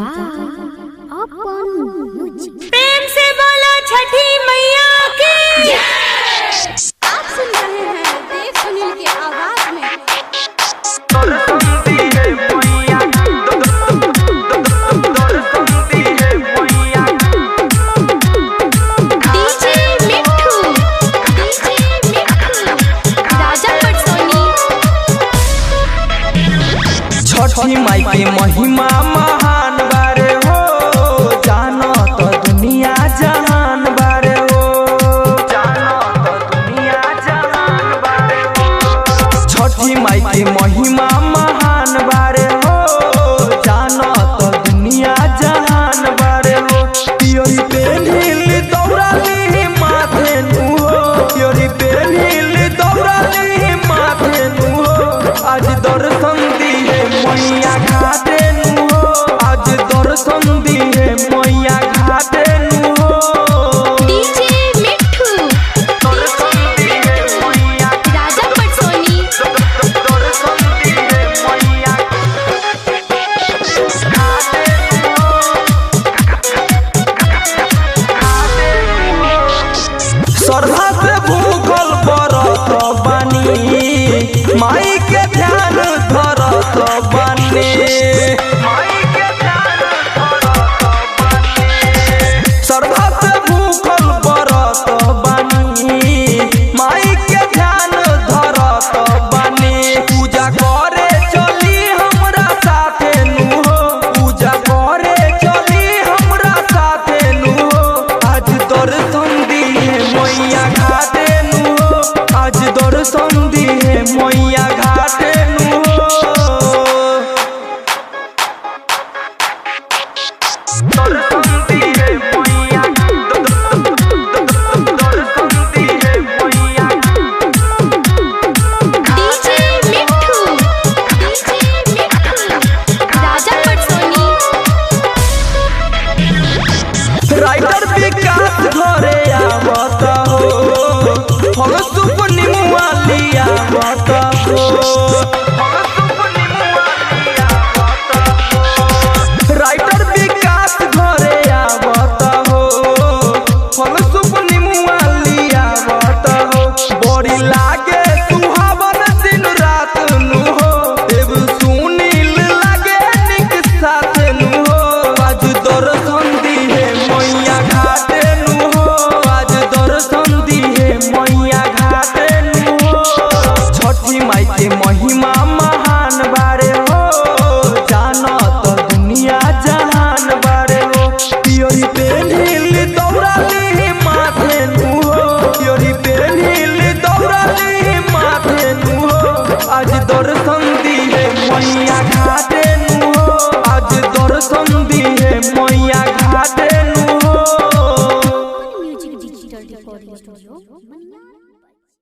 प्रेम से बोलो छठी मैया की। आप सुन रहे हैं देव सुनील की आवाज में। छठी माई के महिमा महान बारे हो, जानो तो दुनिया जहान बारे हो, जानो तो दुनिया जहान बारे हो। छठी माई के महिमा महान बारे हो, जानो तो दुनिया जहान बारे हो। पियोरी पे नील दौड़ाली माथे नु हो, पियोरी पे नील दौड़ाली माथे नु हो। आज दर्शन दिए मैया घाटे नु हो, आज दर्शन दिए मैया घाटे नु हो। डीजे मिठू दर्शन दिए मैया राजा पटसोनी। दर्शन दिए मैया घाटे नु हो। श्रद्धा से भूखल बरत बानी, माई के ध्यान धरत बानी, माई के ध्यान धरत बानी। श्रद्धा से भूखल बरत बानी, माई के ध्यान धरत बानी। पूजा करे चली हमरा साथे नु हो, पूजा करे चली हमरा साथे नु हो। आज दर्शन दिए मैया घाटे नु हो, आज दर्शन दिए मैया घाटे नु हो। दर्शन दिए मैया, दर्शन दिए मैया। डीजे मिठू राजा पटसोनी। राइटर विकास घरे आवत हो, फल सुपनी मुआली आवत हो, फल सुपनी मुआली आवत हो। राइटर विकास घरे आवत हो, फल सुपनी मुआली आवत हो। बड़ी लागे सुहावन दिन रात नु हो, देव सुनील लागे निक साथ नु हो। आज दर्शन दिए मैया घाटे नु हो, आज दर्शन दिए मैया घाटे नु हो। छठी माई के महिमा महान बारे हो, जानो तो दुनिया जहान बारे हो। पियोरी पे नील दौड़ाली माथे नु हो, पियोरी पे नील दौड़ाली माथे नु हो। आज दर्शन दिए मैया घाटे नु हो, आज दर्शन दिए